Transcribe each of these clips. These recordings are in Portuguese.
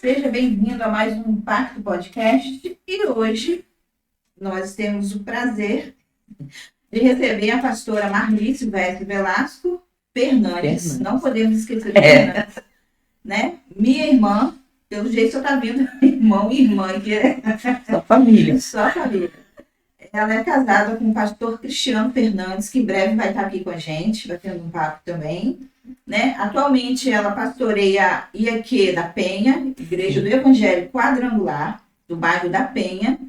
seja bem-vindo a mais um Impacto Podcast. E hoje nós temos o prazer de receber a pastora Marli Silvestre Velasco Fernandes. Não podemos esquecer de Fernandes, né? Minha irmã, pelo jeito você está vendo, irmão e irmã, que é só família. Só família. Ela é casada com o pastor Cristiano Fernandes, que em breve vai estar aqui com a gente, batendo um papo também. Né? Atualmente ela pastoreia a IAQ da Penha, Igreja do Evangelho Quadrangular, do bairro da Penha.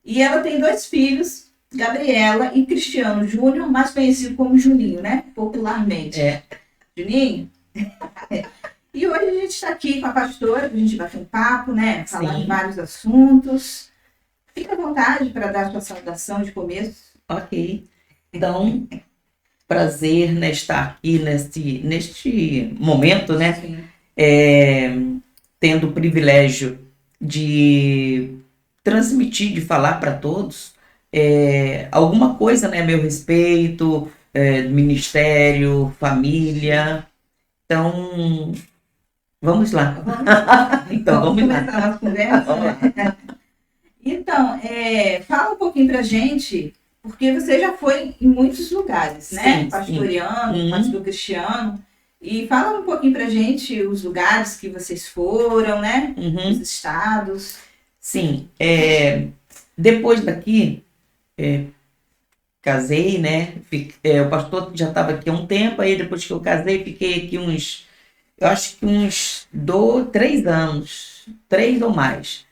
E ela tem 2 filhos, Gabriela e Cristiano Júnior, mais conhecido como Juninho, né? Popularmente. Juninho? E hoje a gente está aqui com a pastora, para a gente bater um papo, né? Falar de vários assuntos. Fica à vontade para dar sua saudação de começo. Ok. Então, prazer, né, estar aqui neste momento, né? Tendo o privilégio de transmitir, de falar para todos alguma coisa, né, a meu respeito, ministério, família. Então, vamos lá. Então, vamos começar a nossa conversa. Né? Então, fala um pouquinho pra gente, porque você já foi em muitos lugares, né? Pastoreando, pastor Cristiano. E fala um pouquinho pra gente os lugares que vocês foram, né? Os estados. Sim. Depois daqui, casei, né? O pastor já estava aqui há um tempo, aí depois que eu casei, fiquei aqui uns 3 anos, 3 ou mais.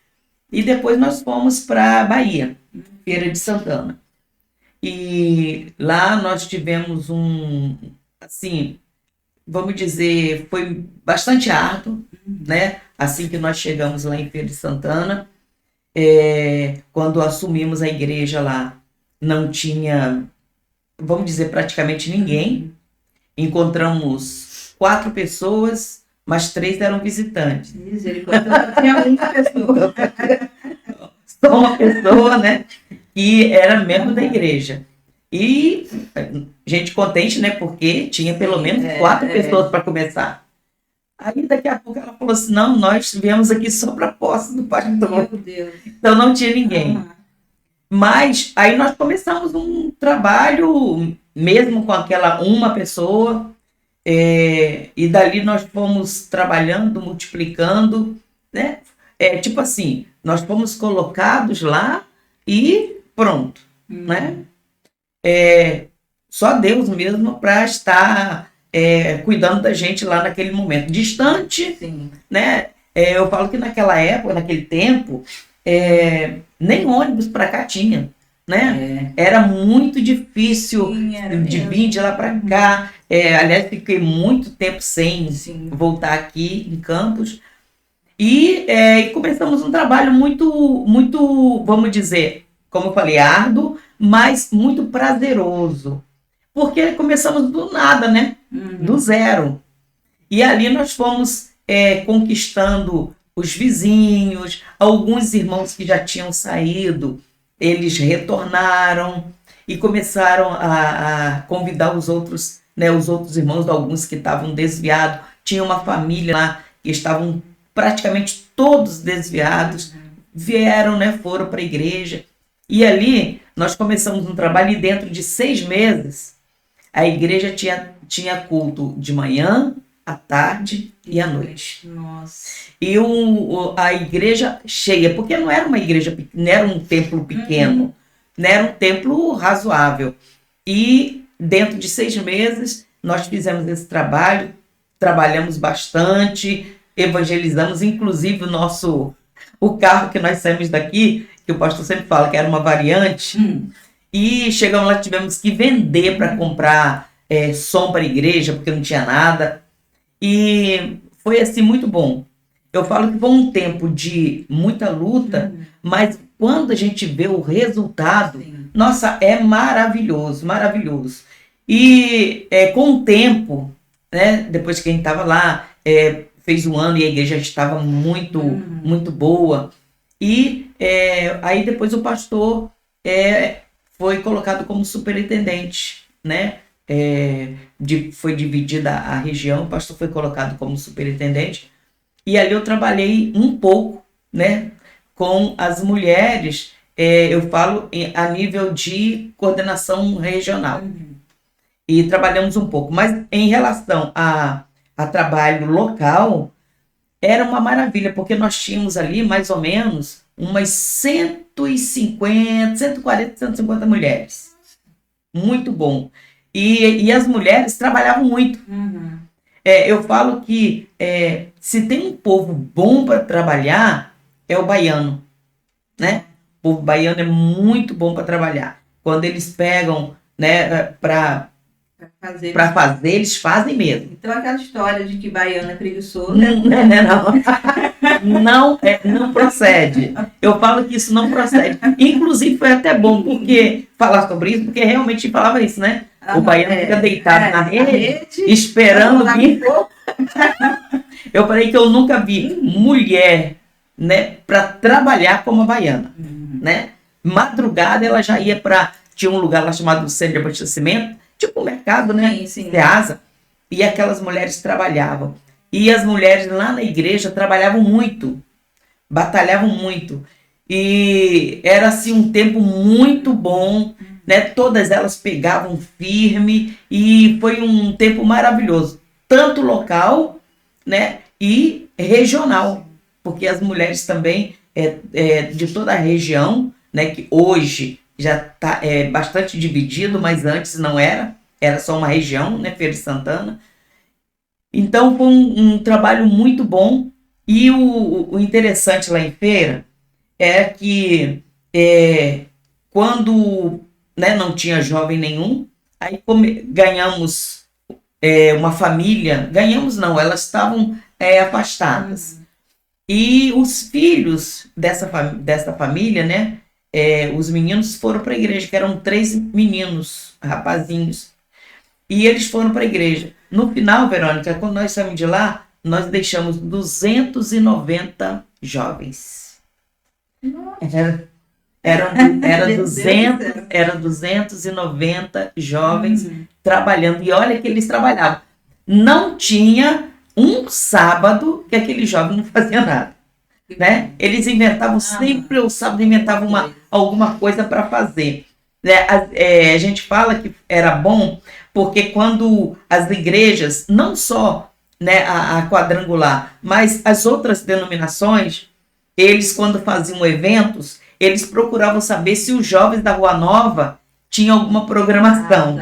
E depois nós fomos para Bahia, Feira de Santana. E lá nós tivemos vamos dizer, foi bastante árduo, né? Assim que nós chegamos lá em Feira de Santana, quando assumimos a igreja lá, não tinha, vamos dizer, praticamente ninguém. Encontramos 4 pessoas, mas 3 eram visitantes. Misericórdia, tinha uma pessoa. Só uma pessoa, né? Que era membro da igreja. E gente contente, né? Porque tinha pelo menos 4 pessoas para começar. Aí daqui a pouco ela falou assim, não, nós viemos aqui só para a posse do pastor. Meu Deus. Então não tinha ninguém. Mas aí nós começamos um trabalho, mesmo com aquela uma pessoa, e dali nós fomos trabalhando, multiplicando, né? Tipo assim, nós fomos colocados lá e pronto, né? Só Deus mesmo para estar cuidando da gente lá naquele momento. Distante, né? Eu falo que naquela época, naquele tempo, nem ônibus para cá tinha, né? Era muito difícil de vir de lá para cá. Aliás, fiquei muito tempo sem voltar aqui em Campos. E começamos um trabalho muito, muito, vamos dizer, como eu falei, árduo, mas muito prazeroso. Porque começamos do nada, né? Do zero. E ali nós fomos conquistando os vizinhos, alguns irmãos que já tinham saído, eles retornaram e começaram a convidar os outros, né, os outros irmãos, alguns que estavam desviados. Tinha uma família lá que estavam praticamente todos desviados, vieram, né, foram para a igreja. E ali nós começamos um trabalho e dentro de 6 meses a igreja tinha culto de manhã, à tarde e à noite. Nossa. E a igreja cheia, porque não era uma igreja, não era um templo pequeno, não era um templo razoável. E dentro de 6 meses nós fizemos esse trabalho, trabalhamos bastante, evangelizamos, inclusive o carro que nós saímos daqui, que o pastor sempre fala que era uma variante, e chegamos lá, tivemos que vender para comprar som para a igreja, porque não tinha nada. E foi assim muito bom. Eu falo que foi um tempo de muita luta, mas quando a gente vê o resultado, nossa, é maravilhoso, maravilhoso. E com o tempo, né, depois que a gente estava lá, fez 1 ano e a igreja estava muito, muito boa. E aí depois o pastor foi colocado como superintendente, né? Foi dividida a região, o pastor foi colocado como superintendente. E ali eu trabalhei um pouco, né, com as mulheres, eu falo a nível de coordenação regional. E trabalhamos um pouco. Mas em relação a trabalho local, era uma maravilha, porque nós tínhamos ali mais ou menos umas 150, 140, 150 mulheres. Muito bom. E as mulheres trabalhavam muito. Eu falo que se tem um povo bom para trabalhar, é o baiano, né? O povo baiano é muito bom para trabalhar. Quando eles pegam, né, para fazer, eles fazem mesmo. Então aquela história de que baiano é preguiçoso... Não procede. Eu falo que isso não procede. Inclusive foi até bom falar sobre isso, porque realmente falava isso, né? O baiano fica deitado na rede esperando vir. Eu falei que eu nunca vi mulher, né, para trabalhar como a baiana, né? Madrugada ela já ia para... Tinha um lugar lá chamado Centro de Abastecimento, tipo o mercado, né? Ceasa. E aquelas mulheres trabalhavam. E as mulheres lá na igreja trabalhavam muito, batalhavam muito. E era assim um tempo muito bom, né? Todas elas pegavam firme e foi um tempo maravilhoso, tanto local, né, e regional, porque as mulheres também de toda a região, né, que hoje já está bastante dividido, mas antes não era só uma região, né, Feira de Santana. Então foi um trabalho muito bom. E o interessante lá em Feira é que quando, né, não tinha jovem nenhum, aí ganhamos uma família, ganhamos não, elas estavam afastadas. E os filhos dessa família, né, os meninos foram para a igreja, que eram 3 meninos, rapazinhos. E eles foram para a igreja. No final, Verônica, quando nós saímos de lá, nós deixamos 290 jovens. Era 290 jovens trabalhando. E olha que eles trabalhavam. Não tinha um sábado que aquele jovem não fazia nada, né? Eles inventavam sempre o sábado, inventavam alguma coisa para fazer. A gente fala que era bom porque quando as igrejas, não só, né, a quadrangular, mas as outras denominações, eles quando faziam eventos, eles procuravam saber se os jovens da Rua Nova tinham alguma programação.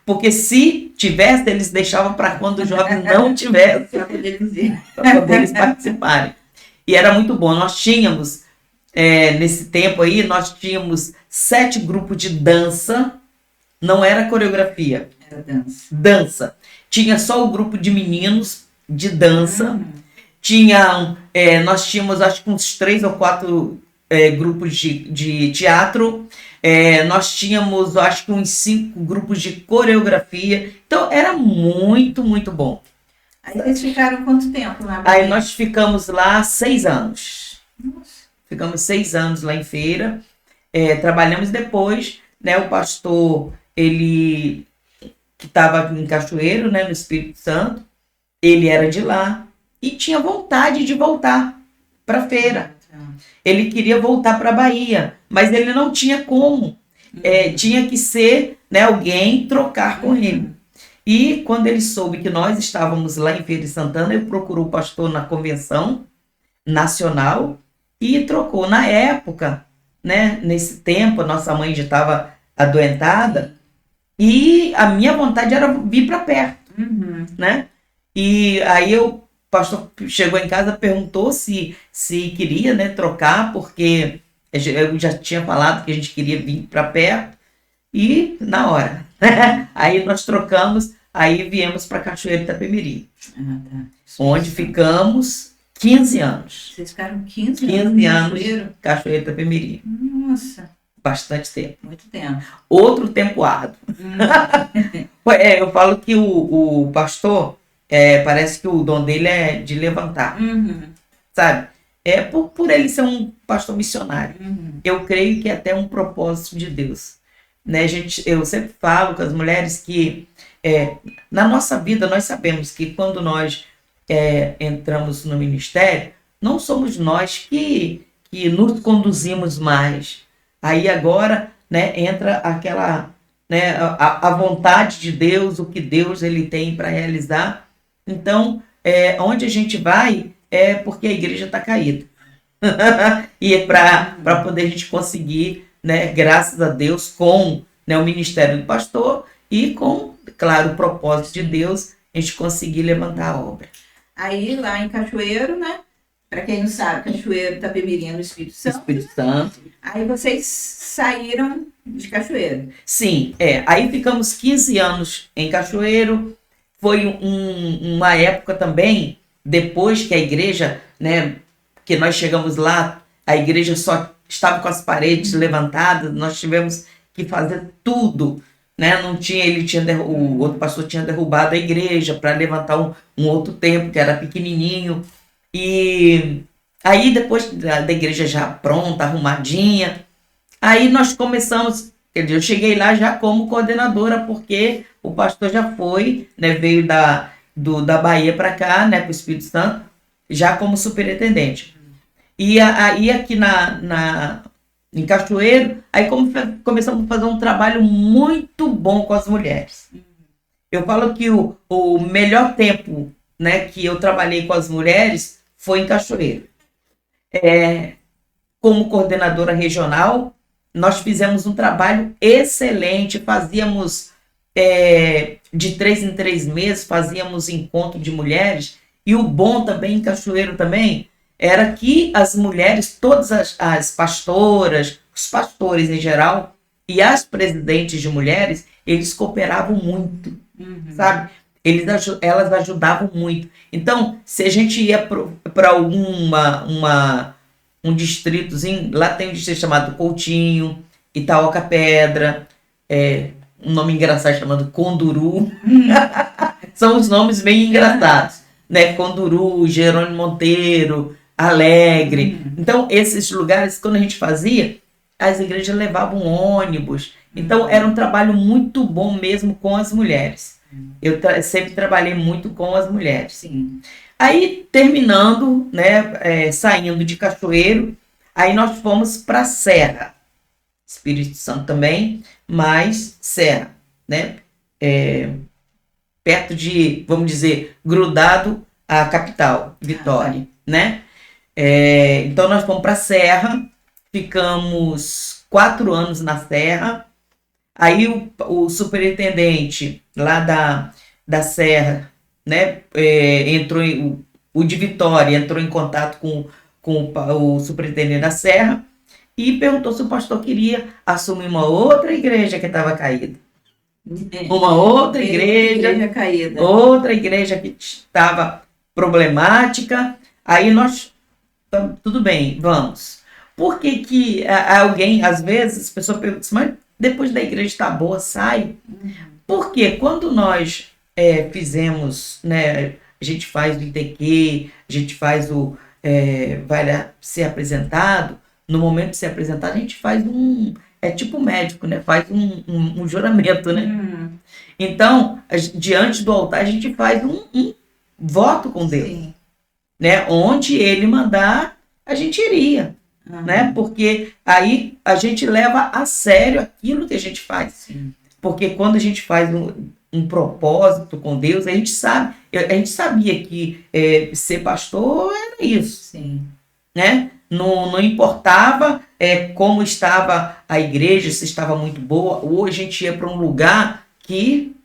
Porque se tivesse, eles deixavam para quando os jovens não tivessem, para poder eles participarem. E era muito bom. Nós tínhamos, nesse tempo aí, nós tínhamos 7 grupos de dança. Não era coreografia. Era dança. Dança. Tinha só o grupo de meninos de dança. Nós tínhamos, acho que uns 3 ou 4 grupos de teatro. Nós tínhamos, acho que uns 5 grupos de coreografia. Então, era muito, muito bom. Aí vocês ficaram quanto tempo lá? Aí nós ficamos lá 6 anos. Nossa. Ficamos 6 anos lá em Feira. Trabalhamos depois, né? O pastor, ele que estava em Cachoeiro, né, no Espírito Santo, ele era de lá e tinha vontade de voltar para Feira. Ele queria voltar para a Bahia, mas ele não tinha como. Tinha que ser, né, alguém trocar com ele. E quando ele soube que nós estávamos lá em Feira de Santana, ele procurou o pastor na convenção nacional e trocou. Na época, né, nesse tempo, a nossa mãe já estava adoentada e a minha vontade era vir para perto, né? E aí o pastor chegou em casa, perguntou se queria, né, trocar, porque eu já tinha falado que a gente queria vir para perto e na hora. Aí nós trocamos, aí viemos para Cachoeiro de Itapemirim, onde ficamos 15 anos. Vocês ficaram 15 anos em Cachoeiro de Itapemirim. Nossa. Bastante tempo. Muito tempo. Outro tempo árduo. Eu falo que o pastor, parece que o dom dele é de levantar. Sabe? Por ele ser um pastor missionário. Eu creio que é até um propósito de Deus. Né, eu sempre falo com as mulheres que na nossa vida nós sabemos que quando nós entramos no ministério, não somos nós que nos conduzimos mais. Aí agora, né, entra aquela, né, a vontade de Deus, o que Deus ele tem para realizar. Então, onde a gente vai é porque a igreja está caída. E é para poder a gente conseguir, né, graças a Deus, com, né, o ministério do pastor e com, claro, o propósito de Deus, a gente conseguir levantar a obra. Aí lá em Cachoeiro, né? Para quem não sabe, Cachoeiro, Itapemirim no Espírito Santo. Espírito Santo. Aí vocês saíram de Cachoeiro. Sim, aí ficamos 15 anos em Cachoeiro. Foi uma época também, depois que a igreja, né, que nós chegamos lá, a igreja só estava com as paredes levantadas, nós tivemos que fazer tudo, né? Não tinha, o outro pastor tinha derrubado a igreja para levantar um outro templo que era pequenininho. E aí depois da igreja já pronta, arrumadinha, aí nós começamos, quer dizer, eu cheguei lá já como coordenadora, porque o pastor já foi, né, veio da Bahia para cá, né, para o Espírito Santo, já como superintendente. E aí aqui em Cachoeiro, aí começamos a fazer um trabalho muito bom com as mulheres. Eu falo que o melhor tempo, né, que eu trabalhei com as mulheres foi em Cachoeiro. Como coordenadora regional, nós fizemos um trabalho excelente, fazíamos de 3 em 3 meses, fazíamos encontro de mulheres, e o bom também em Cachoeiro também era que as mulheres, todas as pastoras, os pastores em geral, e as presidentes de mulheres, eles cooperavam muito, sabe? Elas ajudavam muito. Então, se a gente ia para um distritozinho, lá tem um distrito chamado Coutinho, Itaoca Pedra, um nome engraçado chamado Conduru. São os nomes bem engraçados, né? Conduru, Jerônimo Monteiro, Alegre. Então, esses lugares, quando a gente fazia, as igrejas levavam ônibus. Então, era um trabalho muito bom mesmo com as mulheres. Eu sempre trabalhei muito com as mulheres. Sim. Aí, terminando, né, saindo de Cachoeiro, aí nós fomos para Serra. Espírito Santo também, mas Serra, né? Perto de, vamos dizer, grudado à capital, Vitória, né? Então nós fomos para Serra, ficamos 4 anos na Serra. Aí o superintendente lá da Serra, né, o de Vitória entrou em contato com o superintendente da Serra e perguntou se o pastor queria assumir uma outra igreja que estava caída. Uma outra igreja caída. Outra igreja que estava problemática. Aí nós, tudo bem, vamos. Por que alguém, às vezes, as pessoas perguntam assim, mas depois da igreja está boa, sai? Porque quando nós fizemos, né, a gente faz o ITQ, a gente faz vai ser apresentado, no momento de ser apresentado, a gente faz tipo médico, né? Faz um juramento, né? Então, diante do altar, a gente faz um voto com Deus. Sim. Né? Onde ele mandar, a gente iria. Né? Porque aí a gente leva a sério aquilo que a gente faz. Sim. Porque quando a gente faz um propósito com Deus, a gente sabia que ser pastor era isso. Sim. Né? Não importava como estava a igreja, se estava muito boa, ou a gente ia para um lugar que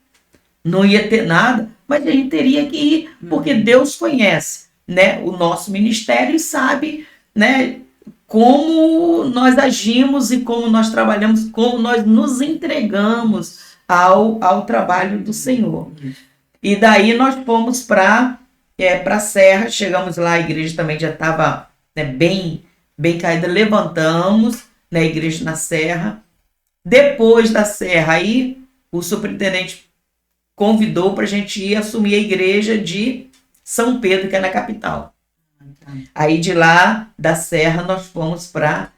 não ia ter nada, mas a gente teria que ir, porque Deus conhece, né, o nosso ministério e sabe, né, como nós agimos e como nós trabalhamos, como nós nos entregamos ao trabalho do Senhor. E daí nós fomos para a Serra, chegamos lá, a igreja também já estava, né, bem caída, levantamos, né, a igreja na Serra. Depois da Serra, aí o superintendente convidou para a gente ir assumir a igreja de São Pedro, que é na capital. Aí de lá, da Serra, nós fomos para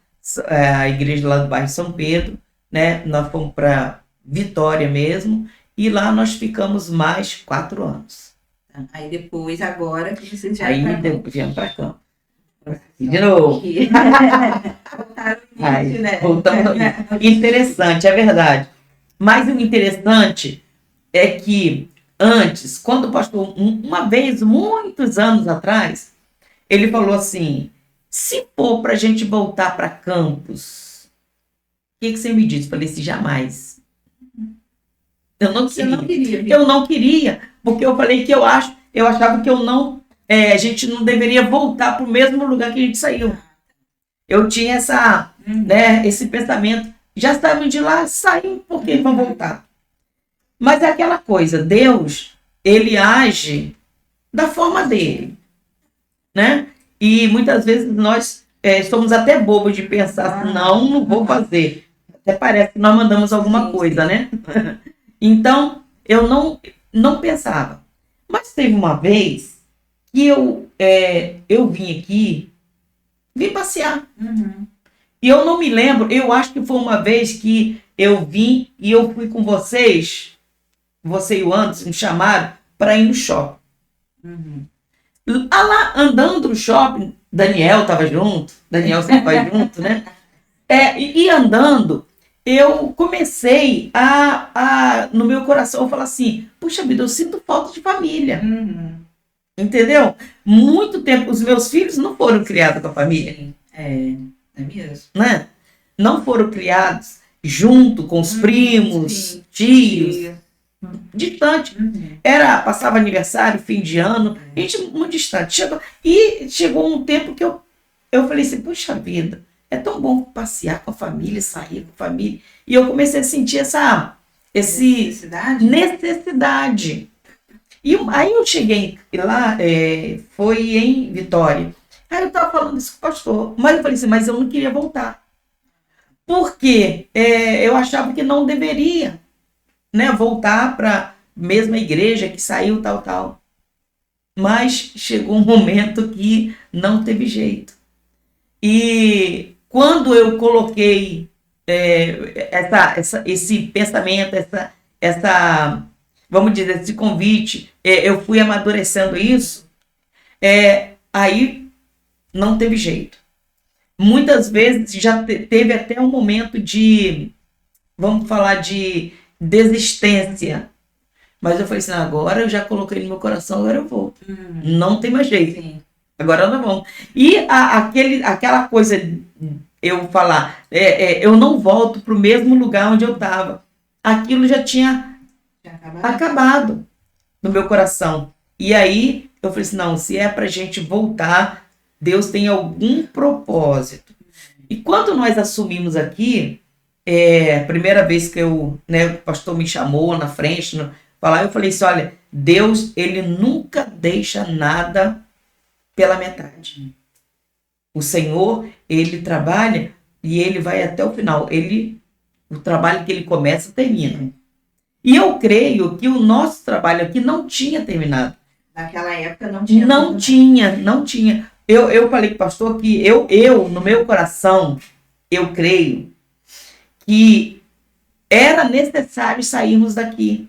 a igreja lá do bairro São Pedro, né? Nós fomos para Vitória mesmo, e lá nós ficamos mais 4 anos. Aí depois, agora, que vocês já Aí para viemos para cá. De novo. Aí, né? voltamos ao início. Interessante, é verdade. Mas o interessante é que antes, quando o pastor, uma vez, muitos anos atrás, ele falou assim: se for para a gente voltar para Campos, o que você me diz? Eu falei assim: jamais. Eu não Você não queria vir. Eu não queria, porque eu falei que eu achava que a gente não deveria voltar para o mesmo lugar que a gente saiu. Eu tinha esse pensamento. Já saímos de lá, saímos, por que vamos voltar? Mas é aquela coisa, Deus, ele age da forma dele, né? E muitas vezes nós somos até bobos de pensar assim, não vou fazer. Até parece que nós mandamos alguma coisa, né? Então, eu não pensava. Mas teve uma vez que eu vim passear. E eu não me lembro, eu acho que foi uma vez que eu vim e eu fui com vocês, você e o Anderson, me chamaram para ir no shopping. Lá, andando no shopping, Daniel estava junto, Daniel sempre vai junto, né? E andando, eu comecei no meu coração, falar assim, puxa vida, eu sinto falta de família. Entendeu? Muito tempo, os meus filhos não foram criados com a família. É mesmo. Né? Não foram criados junto com os primos, tios, distante. Passava aniversário, fim de ano, a gente muito distante. Chegou um tempo que eu falei assim, puxa vida, é tão bom passear com a família, sair com a família. E eu comecei a sentir essa necessidade. E aí eu cheguei lá, foi em Vitória. Aí eu estava falando isso com o pastor, mas eu falei assim, mas eu não queria voltar. Porque eu achava que não deveria, né, voltar para a mesma igreja que saiu, tal. Mas chegou um momento que não teve jeito. E quando eu coloquei esse pensamento, vamos dizer, esse convite, eu fui amadurecendo isso, aí não teve jeito. Muitas vezes já teve até um momento de, vamos falar, de desistência. Mas eu falei assim, agora eu já coloquei no meu coração, agora eu vou. Não tem mais jeito. Sim. Agora nós vamos. E aquela coisa, eu falar, eu não volto para o mesmo lugar onde eu estava. Aquilo já tinha acabado no meu coração. E aí eu falei assim, não, se é para a gente voltar, Deus tem algum propósito. E quando nós assumimos aqui, a primeira vez que o pastor me chamou na frente, eu falei assim, olha, Deus, ele nunca deixa nada pela metade. O Senhor, ele trabalha e ele vai até o final. O trabalho que ele começa, termina. E eu creio que o nosso trabalho aqui não tinha terminado. Naquela época não tinha. Não tinha. Eu falei com o pastor que eu, no meu coração, eu creio que era necessário sairmos daqui.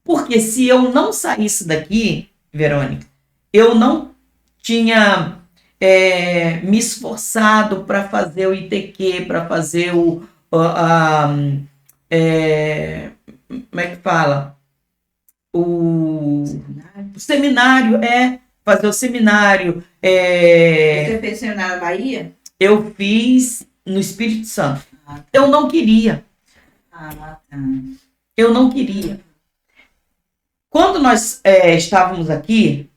Porque se eu não saísse daqui, Verônica, eu não tinha me esforçado para fazer o ITQ, para fazer como é que fala? O seminário, fazer o seminário. Você fez seminário na Bahia? Eu fiz no Espírito Santo. Eu não queria. Eu não queria. Quando nós estávamos aqui,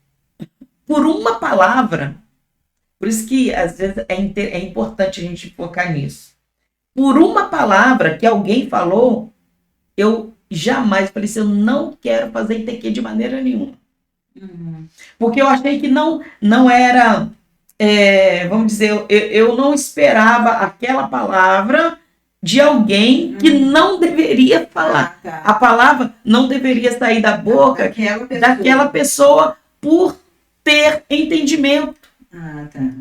por uma palavra, por isso que às vezes é importante a gente focar nisso. Por uma palavra que alguém falou, eu jamais falei assim, eu não quero fazer ITQ de maneira nenhuma. Porque eu achei que não era, vamos dizer, eu não esperava aquela palavra de alguém que não deveria falar. A palavra não deveria sair da boca daquela pessoa por ter entendimento.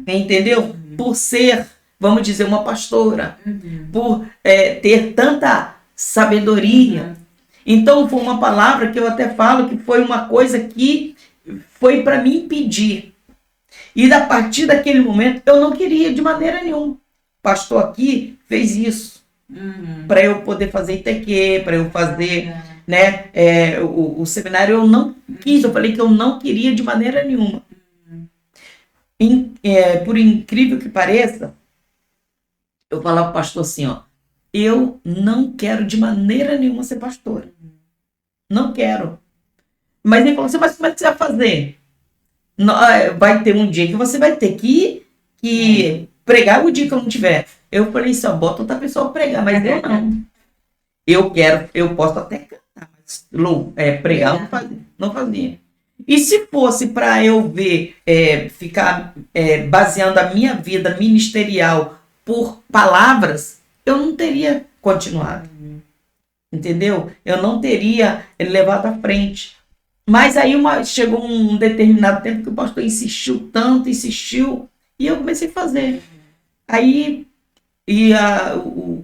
Entendeu? Por ser, vamos dizer, uma pastora. Por ter tanta sabedoria. Então foi uma palavra que eu até falo que foi uma coisa que foi para me impedir. E a partir daquele momento eu não queria de maneira nenhuma. O pastor aqui fez isso para eu poder fazer ITQ, para eu fazer, né, o seminário. Eu não quis, eu falei que eu não queria de maneira nenhuma. Por incrível que pareça, eu falava pro pastor assim, ó, eu não quero de maneira nenhuma ser pastora. Não quero. Mas ele falou assim, mas como é que você vai fazer? Vai ter um dia que você vai ter que pregar o dia que eu não tiver. Eu falei assim, ó, bota outra pessoa para pregar, mas eu não. Eu posso até cantar, mas pregar não fazia. E se fosse para eu ver, ficar baseando a minha vida ministerial por palavras, eu não teria continuado. Entendeu? Eu não teria levado à frente. Mas aí chegou um determinado tempo que o pastor insistiu tanto, insistiu, e eu comecei a fazer. Aí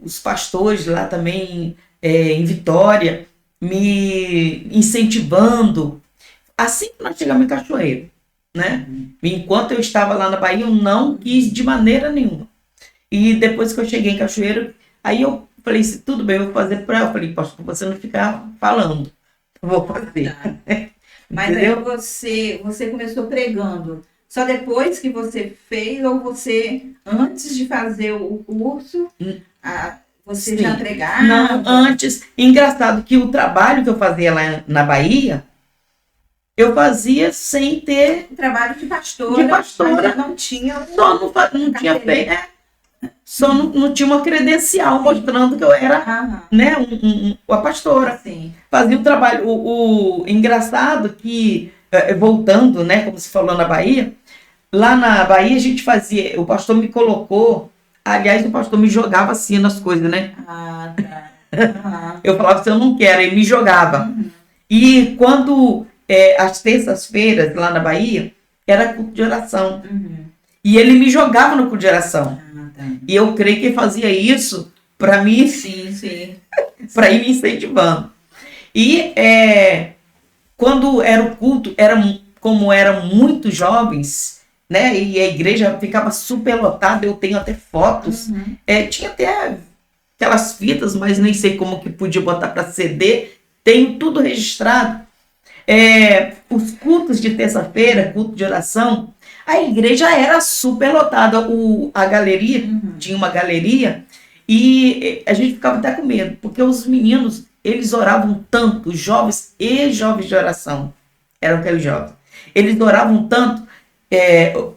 os pastores lá também, em Vitória, me incentivando. Assim que nós chegamos em Cachoeiro, né? Enquanto eu estava lá na Bahia, eu não quis de maneira nenhuma. E depois que eu cheguei em Cachoeiro, aí eu falei assim, tudo bem, eu vou fazer para ela. Eu falei, pastor, você não ficar falando. Eu vou fazer. Mas aí você começou pregando. Só depois que você fez, ou você, antes de fazer o curso, você já pregava? Não, antes. Engraçado que o trabalho que eu fazia lá na Bahia, eu fazia sem ter... Trabalho de pastora. Mas não tinha... Não tinha feito. Só não tinha uma credencial mostrando que eu era a pastora. Sim. Fazia o trabalho. O engraçado que, voltando, né, como se falou na Bahia, lá na Bahia a gente fazia, o pastor me colocou, aliás, o pastor me jogava assim nas coisas, né? Tá. Eu falava assim, eu não quero, ele me jogava. E quando, às terças-feiras, lá na Bahia, era culto de oração. E ele me jogava no culto de oração. E eu creio que ele fazia isso para mim, para ir me incentivando. E quando era o culto, como eram muitos jovens, né? E a igreja ficava super lotada, eu tenho até fotos. Tinha até aquelas fitas, mas nem sei como que podia botar para CD. Tenho tudo registrado. Os cultos de terça-feira, culto de oração, a igreja era super lotada. A galeria, tinha uma galeria, e a gente ficava até com medo, porque os meninos, eles oravam tanto, os jovens e jovens de oração, eram aqueles jovens. Eles oravam tanto,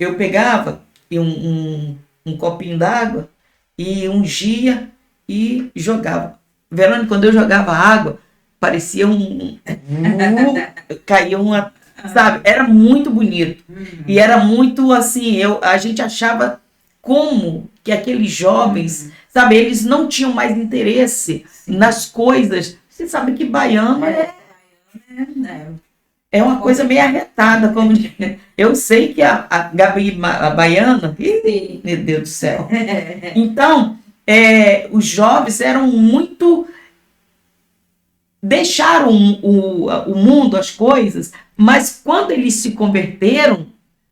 eu pegava um copinho d'água e ungia e jogava. Verônica, quando eu jogava água, parecia caía uma... Sabe, era muito bonito. E era muito assim, a gente achava como que aqueles jovens, sabe, eles não tinham mais interesse nas coisas. Você sabe que baiano é uma coisa meio arretada, como eu sei que a Gabi, a baiana, meu Deus do céu. Então, os jovens eram muito... deixaram o mundo, as coisas, mas quando eles se converteram,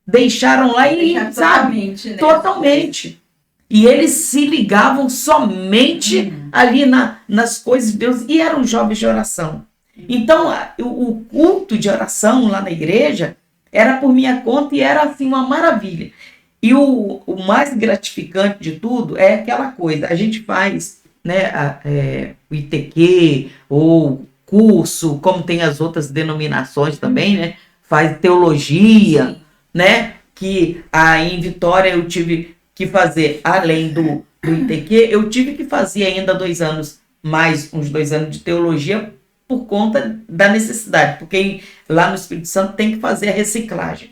deixaram lá e, sabe, totalmente. E eles se ligavam somente ali nas coisas de Deus, e eram jovens de oração. Então, o culto de oração lá na igreja era por minha conta e era assim uma maravilha. E o mais gratificante de tudo é aquela coisa, a gente faz, né, o ITQ ou curso, como tem as outras denominações também, né, faz teologia, né, que aí em Vitória eu tive que fazer, além do ITQ, eu tive que fazer ainda 2 anos, mais uns 2 anos de teologia por conta da necessidade, porque lá no Espírito Santo tem que fazer a reciclagem.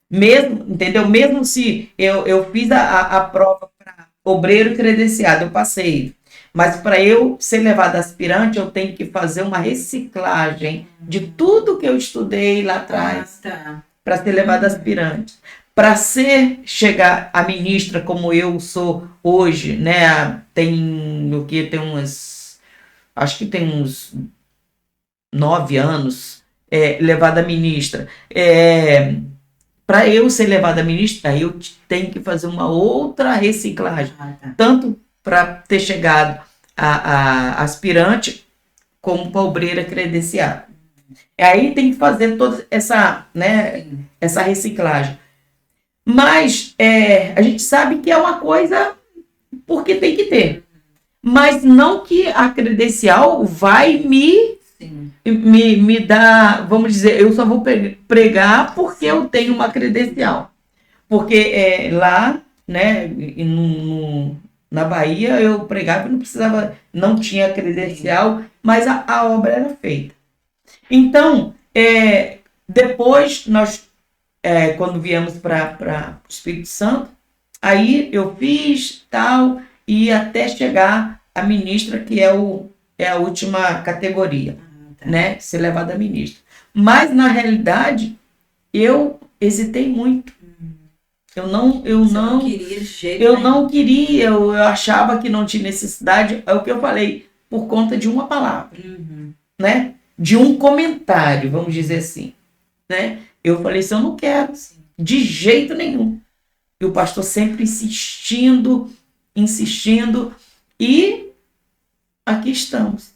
Mesmo, entendeu? Mesmo se eu fiz a prova para obreiro credenciado, eu passei. Mas para eu ser levado aspirante, eu tenho que fazer uma reciclagem de tudo que eu estudei lá atrás para ser levado aspirante. Para chegar a ministra como eu sou hoje, né? Acho que tem uns 9 anos, levada a ministra. Para eu ser levada a ministra, aí eu tenho que fazer uma outra reciclagem. Tanto para ter chegado a aspirante, como para obreira credenciada. Aí tem que fazer toda essa, né, essa reciclagem. Mas a gente sabe que é uma coisa porque tem que ter. Mas não que a credencial vai me dar, vamos dizer, eu só vou pregar porque eu tenho uma credencial. Porque lá, né, na Bahia, eu pregava e não precisava, não tinha credencial, mas a obra era feita. Então, depois nós, quando viemos para o Espírito Santo, aí eu fiz tal, e até chegar a ministra, que é a última categoria, né? Ser levada a ministra. Mas, na realidade, eu hesitei muito. Eu não queria de jeito nenhum. Eu não queria, eu achava que não tinha necessidade. É o que eu falei, por conta de uma palavra, né? De um comentário, vamos dizer assim, né? Eu falei assim, eu não quero, de jeito nenhum. E o pastor sempre insistindo, e aqui estamos.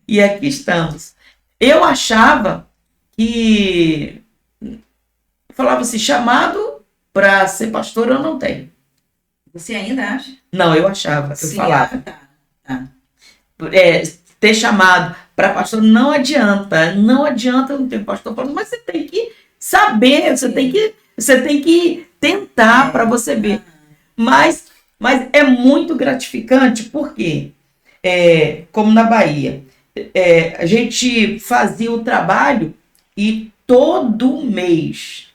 E aqui estamos. Eu achava que... falava assim, chamado para ser pastor eu não tenho. Você ainda acha? Não, eu achava, eu falava. Tá. Ter chamado para pastor não adianta, eu não ter pastor falando, mas você tem que saber, você tem que tentar para você ver. Mas é muito gratificante, porque, como na Bahia, a gente fazia o trabalho e todo mês,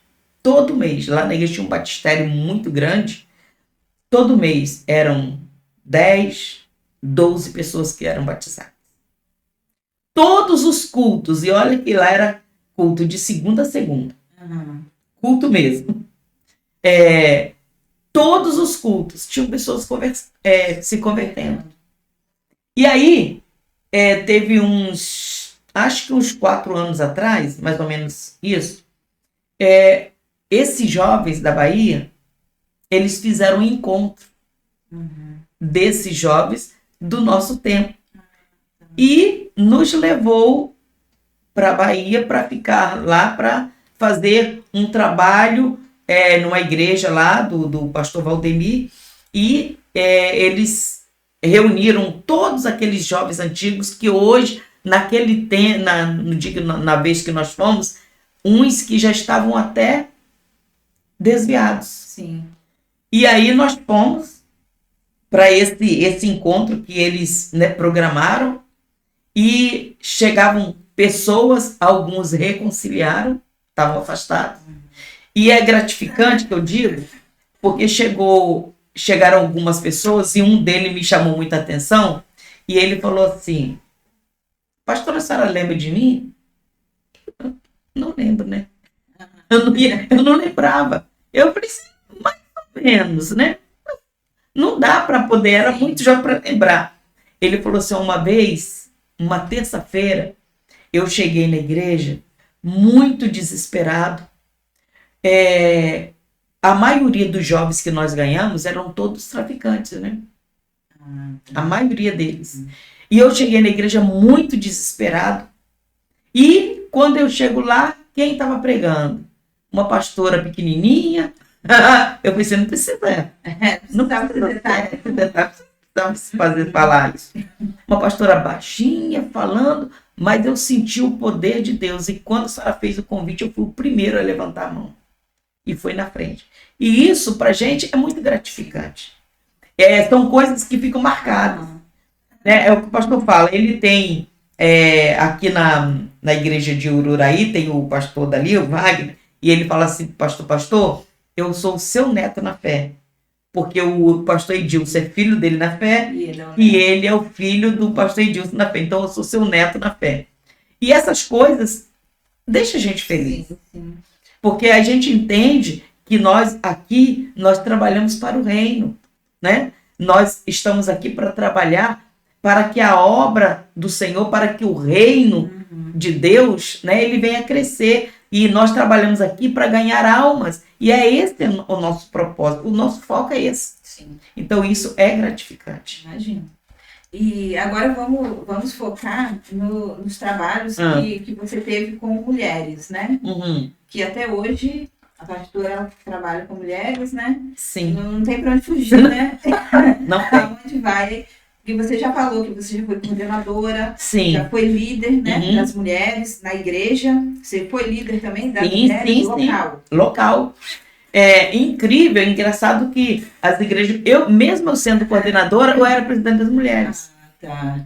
lá na igreja tinha um batistério muito grande, todo mês eram 10, 12 pessoas que eram batizadas. Todos os cultos, e olha que lá era culto de segunda a segunda, culto mesmo. Todos os cultos tinham pessoas se convertendo. E aí, teve acho que uns 4 anos atrás, mais ou menos isso, esses jovens da Bahia, eles fizeram um encontro desses jovens do nosso tempo. E nos levou para a Bahia para ficar lá, para fazer um trabalho numa igreja lá do pastor Valdemir, e eles reuniram todos aqueles jovens antigos que hoje, naquele tempo, na vez que nós fomos, uns que já estavam até desviados. Sim. E aí nós fomos para esse encontro que eles, né, programaram, e chegavam pessoas, alguns reconciliaram, estavam afastados. E é gratificante, que eu digo, porque chegaram algumas pessoas, e um deles me chamou muita atenção, e ele falou assim, pastora, a senhora lembra de mim? Eu não lembro, né? Eu não lembrava. Eu falei assim, mais ou menos, né? Não dá para poder, era muito jovem para lembrar. Ele falou assim, uma vez, uma terça-feira, eu cheguei na igreja muito desesperado. A maioria dos jovens que nós ganhamos eram todos traficantes, né? A maioria deles. E eu cheguei na igreja muito desesperado. E quando eu chego lá, quem estava pregando? Uma pastora pequenininha. Eu pensei, não precisa. Não precisava fazer falar isso. Uma pastora baixinha falando, mas eu senti o poder de Deus. E quando a senhora fez o convite, eu fui o primeiro a levantar a mão. E foi na frente. E isso, pra gente, é muito gratificante. São coisas que ficam marcadas. É o que o pastor fala. Ele tem, aqui na igreja de Ururaí, tem o pastor dali, o Wagner, e ele fala assim, pastor, eu sou o seu neto na fé. Porque o pastor Edilson é filho dele na fé, e ele é o filho do pastor Edilson na fé. Então, eu sou seu neto na fé. E essas coisas deixam a gente feliz. Sim. Porque a gente entende que nós aqui, nós trabalhamos para o reino, né? Nós estamos aqui para trabalhar para que a obra do Senhor, para que o reino de Deus, né, ele venha crescer. E nós trabalhamos aqui para ganhar almas. E é esse o nosso propósito. O nosso foco é esse. Sim. Então, isso é gratificante. Imagino. E agora vamos focar nos trabalhos que você teve com mulheres, né? Que até hoje a pastora ela trabalha com mulheres, né? Sim. Não tem para onde fugir, né? Não tem. Aonde vai? Porque você já falou que você já foi coordenadora, sim. já foi líder, né, das mulheres na igreja. Você foi líder também das mulheres local. Local. É incrível, engraçado que as igrejas, mesmo eu sendo coordenadora, eu era presidente das mulheres. Tá.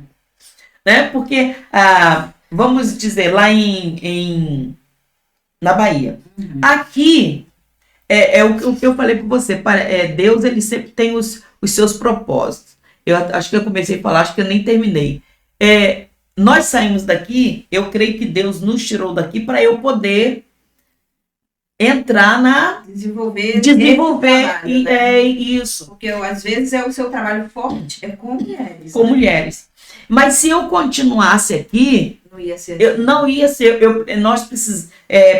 Né? Porque, vamos dizer, lá na Bahia. Aqui, o que eu falei para você, Deus ele sempre tem os seus propósitos. Eu acho que eu comecei a falar, acho que eu nem terminei. Nós saímos daqui, eu creio que Deus nos tirou daqui para eu poder entrar na... Desenvolver trabalho, né? Isso. Porque às vezes o seu trabalho forte é com mulheres. Com mulheres. Mas se eu continuasse aqui, não ia ser. Nós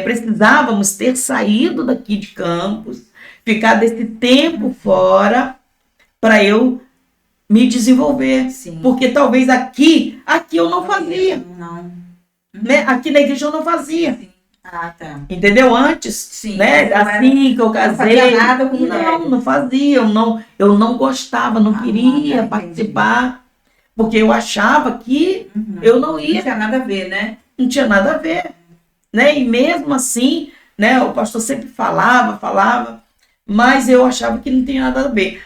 precisávamos ter saído daqui de Campos, ficar desse tempo fora para eu me desenvolver. Sim. Porque talvez aqui eu não fazia. Não. Né? Aqui na igreja eu não fazia. Sim. Ah, tá. Entendeu? Antes, sim, né? Assim que eu casei, não fazia nada com mulheres. Não fazia. Eu não gostava, não queria participar. Porque eu achava que eu não ia. Não tinha nada a ver, né? Não tinha nada a ver. Né? E mesmo assim, né, o pastor sempre falava, mas eu achava que não tinha nada a ver.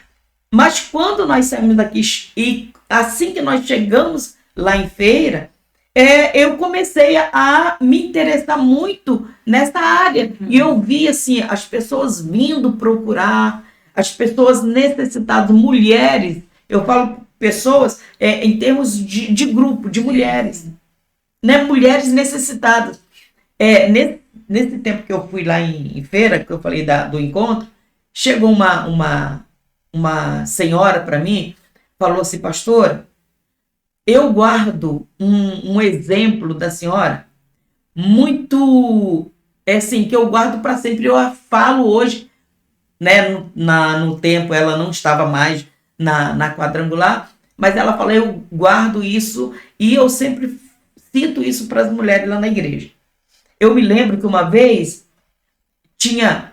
Mas quando nós saímos daqui, e assim que nós chegamos lá em Feira, eu comecei a me interessar muito nessa área. E eu vi assim, as pessoas vindo procurar, as pessoas necessitadas, mulheres. Eu falo pessoas em termos de grupo, de mulheres. Né? Mulheres necessitadas. Nesse tempo que eu fui lá em Feira, que eu falei do encontro, chegou uma senhora para mim, falou assim, pastora, eu guardo um exemplo da senhora muito, assim, que eu guardo para sempre. Eu a falo hoje, né, no tempo ela não estava mais na quadrangular, mas ela fala, eu guardo isso e eu sempre cito isso para as mulheres lá na igreja. Eu me lembro que uma vez tinha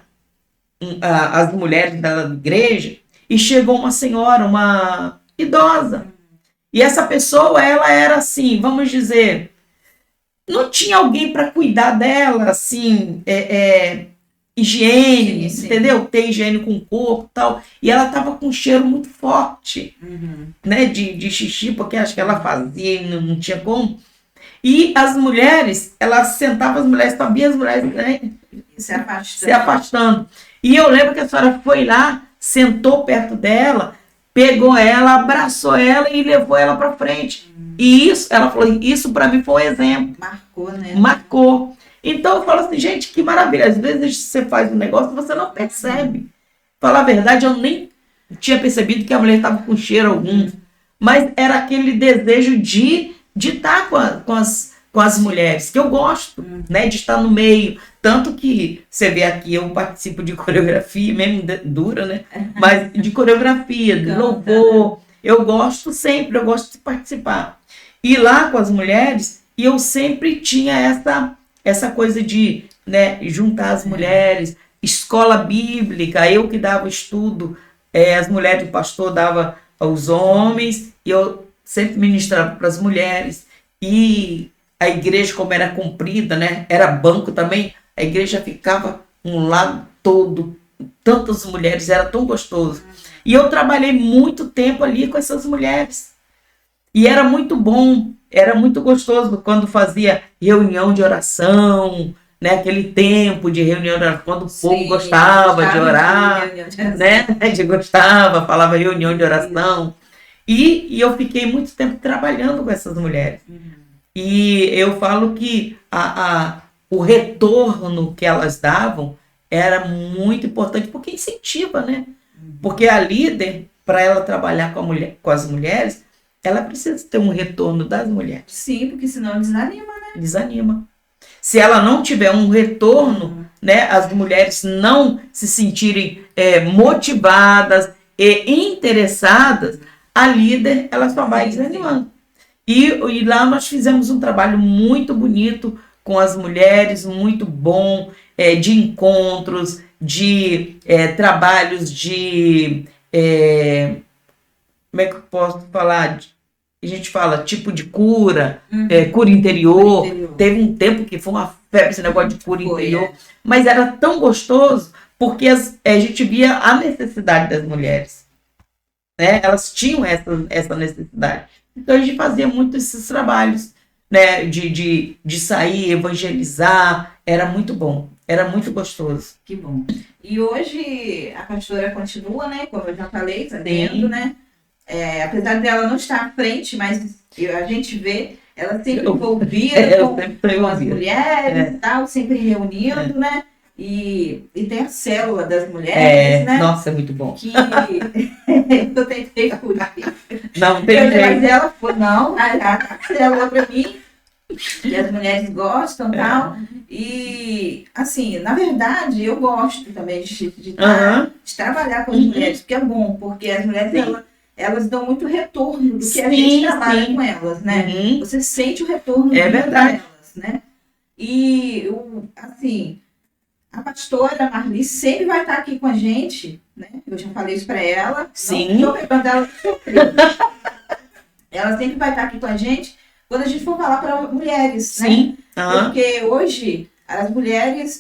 as mulheres da igreja e chegou uma senhora, uma idosa. E essa pessoa, ela era assim, vamos dizer, não tinha alguém para cuidar dela, assim, higiene, sim. Entendeu? Ter higiene com o corpo e tal. E ela estava com um cheiro muito forte, né, de xixi, porque acho que ela fazia e não tinha como. E as mulheres, ela sentava as mulheres, sabia as mulheres, né, se afastando. E eu lembro que a senhora foi lá, sentou perto dela, pegou ela, abraçou ela e levou ela para frente. E isso, ela falou, isso para mim foi um exemplo. Marcou, né? Marcou. Então eu falo assim, gente, que maravilha. Às vezes você faz um negócio e você não percebe. Falar a verdade, eu nem tinha percebido que a mulher estava com cheiro algum. Mas era aquele desejo de estar com as mulheres, que eu gosto, né, de estar no meio. Tanto que você vê aqui, eu participo de coreografia, mesmo dura, né? Mas de coreografia, de louvor. Eu gosto de participar. E lá com as mulheres, eu sempre tinha essa coisa de, né, juntar as mulheres, escola bíblica, eu que dava estudo, as mulheres do pastor dava aos homens, e eu sempre ministrava para as mulheres. E a igreja, como era comprida, né, era banco também, a igreja ficava um lado todo, tantas mulheres, era tão gostoso. E eu trabalhei muito tempo ali com essas mulheres. E era muito bom, era muito gostoso quando fazia reunião de oração, né? Aquele tempo de reunião de oração, quando o povo gostava de orar, né? Gostava, falava reunião de oração. E eu fiquei muito tempo trabalhando com essas mulheres. E eu falo que o retorno que elas davam era muito importante, porque incentiva, né? Porque a líder, para ela trabalhar com as mulheres, ela precisa ter um retorno das mulheres. Sim, porque senão desanima, né? Desanima. Se ela não tiver um retorno, né, as mulheres não se sentirem motivadas e interessadas, a líder ela só vai desanimando. E lá nós fizemos um trabalho muito bonito com as mulheres, muito bom, de encontros, de trabalhos de... como é que eu posso falar? A gente fala tipo de cura, cura interior. Teve um tempo que foi uma febre esse negócio de cura interior. Mas era tão gostoso porque a gente via a necessidade das mulheres. Né? Elas tinham essa necessidade. Então a gente fazia muito esses trabalhos, né? De sair, evangelizar. Era muito bom. Era muito gostoso. Que bom. E hoje a pastora continua, né? Como eu já falei, fazendo, né? Apesar dela não estar à frente, mas a gente vê ela sempre envolvida com as mulheres e tal, sempre reunindo, né? E tem a célula das mulheres, né? Nossa, é muito bom. Que eu tentei fugir. Não tem jeito. Mas ela falou, não, a célula pra mim, que as mulheres gostam e tal. E, assim, na verdade, eu gosto também de trabalhar com as mulheres, porque é bom, porque as mulheres, elas dão muito retorno do que a gente trabalha com elas, né? Você sente o retorno verdade. delas, né? E, assim, a pastora Marli sempre vai estar aqui com a gente, né? Eu já falei isso para ela. Sim. Não estou pegando ela de surpresa. Ela sempre vai estar aqui com a gente quando a gente for falar para mulheres, né? Porque hoje as mulheres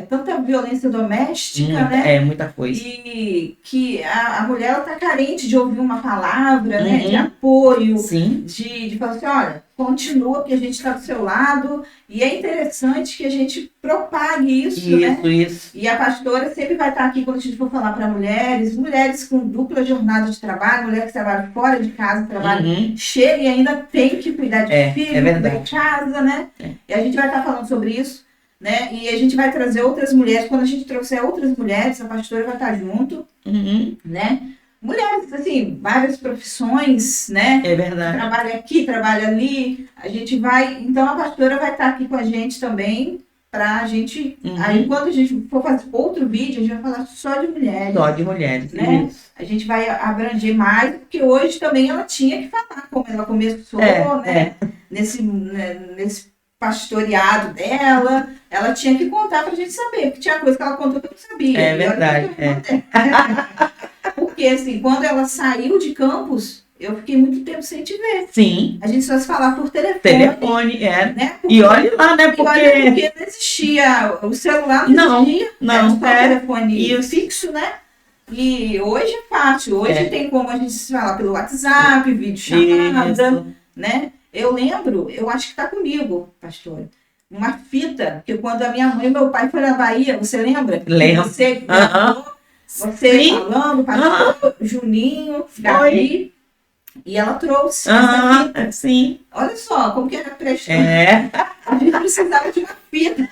tanta violência doméstica, né? É muita coisa. E que a mulher está carente de ouvir uma palavra, né? De apoio, de falar assim, olha, continua que a gente está do seu lado. E é interessante que a gente propague isso, né? Isso. E a pastora sempre vai estar aqui quando a gente for falar para mulheres com dupla jornada de trabalho, mulher que trabalha fora de casa, chega e ainda tem que cuidar de filho, cuidar de casa, né? E a gente vai estar falando sobre isso. Né? E a gente vai trazer outras mulheres. Quando a gente trouxer outras mulheres, a pastora vai estar junto, né? Mulheres, assim, várias profissões, né? É verdade. Trabalha aqui, trabalha ali. A gente vai... Então, a pastora vai estar aqui com a gente também, pra gente... Aí, quando a gente for fazer outro vídeo, a gente vai falar só de mulheres. Só de mulheres, né? Isso. A gente vai abranger mais, porque hoje também ela tinha que falar como ela começou, né? Nesse pastoreado dela, ela tinha que contar pra gente saber, porque tinha coisa que ela contou que eu não sabia. É verdade. Porque, assim, quando ela saiu de Campos, eu fiquei muito tempo sem te ver. Sim. A gente só se falava por telefone. Né? E olha lá, né? Porque não existia, o celular não existia. Não. Era só telefone fixo, né? E hoje é fácil. Hoje tem como a gente se falar pelo WhatsApp, vídeo chamada, né? Eu lembro, eu acho que tá comigo, pastor, uma fita, que quando a minha mãe e meu pai foram na Bahia, você lembra? Lembro. Você falando, pastor, Juninho, Gabi, e ela trouxe essa fita. Sim. Olha só, como que era prestando. A gente precisava de uma fita.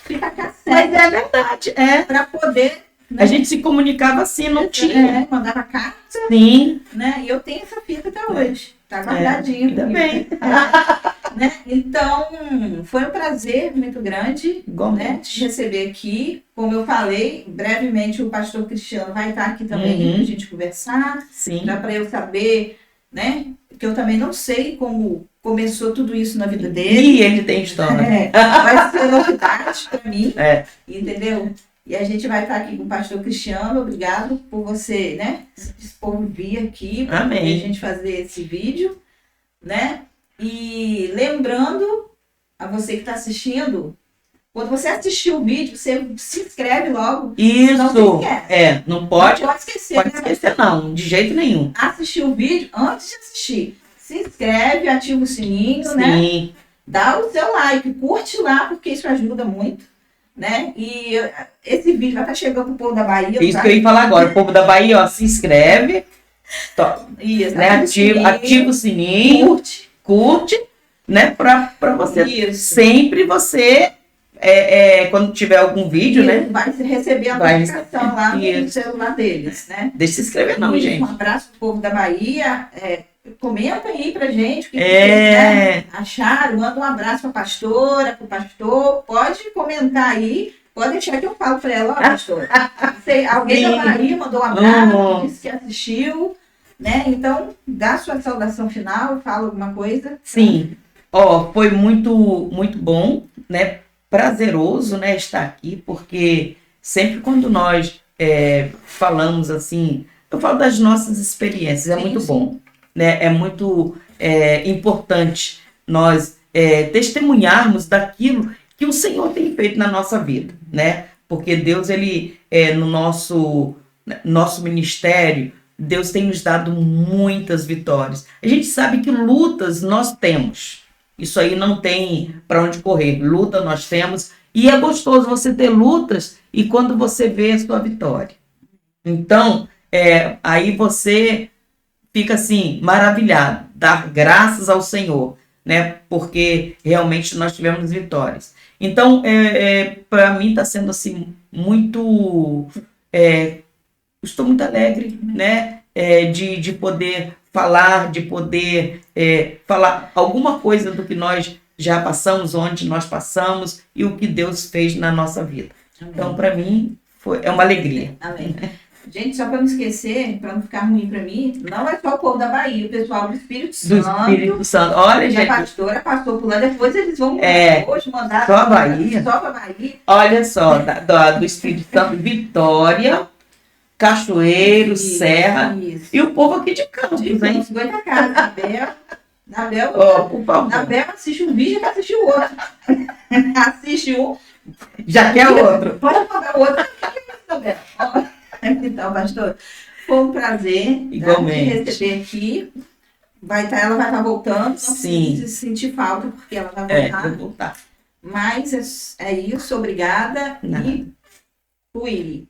Fita cassete. Mas é verdade, para poder... Né? A gente se comunicava assim, não tinha. Mandava carta. Sim. Né? E eu tenho essa fita até hoje. Tá guardadinho. Ainda bem. Né? Então, foi um prazer muito grande, né, te receber aqui. Como eu falei, brevemente o pastor Cristiano vai estar aqui também pra gente conversar. Sim. Para eu saber, né? Porque eu também não sei como começou tudo isso na vida dele. E ele tem história. Vai ser novidade para mim. Entendeu? E a gente vai estar aqui com o pastor Cristiano. Obrigado por você, né, se dispor vir aqui para a gente fazer esse vídeo, né? E lembrando a você que está assistindo, quando você assistir o vídeo, você se inscreve logo. Isso. Não pode esquecer. Pode esquecer, não, de jeito nenhum. Assistir o vídeo, antes de assistir, se inscreve, ativa o sininho, né? Dá o seu like, curte lá, porque isso ajuda muito. Né? E esse vídeo vai estar chegando pro povo da Bahia. Isso que eu ia falar agora. O povo da Bahia, ó, se inscreve. Isso, né? Ativa o sininho. Curte, né? Pra você. Isso. Sempre você quando tiver algum vídeo, né? Vai receber a notificação lá no celular deles, né? Deixa se inscrever não, gente. Um abraço pro povo da Bahia. Comenta aí pra gente o que vocês acharam. Manda um abraço pra pastora, pro pastor. Pode comentar aí. Pode deixar que eu falo pra ela, ó, pastora. Alguém da Bahia mandou um abraço, disse que assistiu, né? Então, dá sua saudação final, fala alguma coisa. Sim. Foi muito, muito bom, né? Prazeroso, né, estar aqui, porque sempre quando nós falamos assim, eu falo das nossas experiências, é muito bom, né? É muito importante nós testemunharmos daquilo que o Senhor tem feito na nossa vida, né? Porque Deus, ele, no nosso ministério, Deus tem nos dado muitas vitórias. A gente sabe que lutas nós temos. Isso aí não tem para onde correr. Luta nós temos. E é gostoso você ter lutas e quando você vê a sua vitória. Então, aí você fica assim, maravilhado. Dar graças ao Senhor, né? Porque realmente nós tivemos vitórias. Então, para mim está sendo assim, muito... estou muito alegre, né? De poder falar, de poder falar alguma coisa do que nós já passamos, onde nós passamos e o que Deus fez na nossa vida. Amém. Então, para mim, é uma alegria. Amém. Gente, só para não esquecer, para não ficar ruim para mim, não é só o povo da Bahia, o pessoal do Espírito Santo. Do Espírito Santo. Olha, gente. A pastora passou por lá, depois eles vão hoje mandar. Só a Bahia? Só para Bahia. Olha só, do Espírito Santo, Vitória, Cachoeiro, Serra. Isso. E o povo aqui de Campos, hein? 50 casas, Nabel, por favor. Nabel assiste um vídeo e quer assistir o outro. Assiste um. Já quer outro. Pode mandar o outro. Nabel. Então, pastor, foi um prazer igualmente te receber aqui. Ela vai estar voltando. Sim. Não se sentir falta, porque ela vai voltar. Vou voltar. Mas é isso, obrigada. Nada. E fui.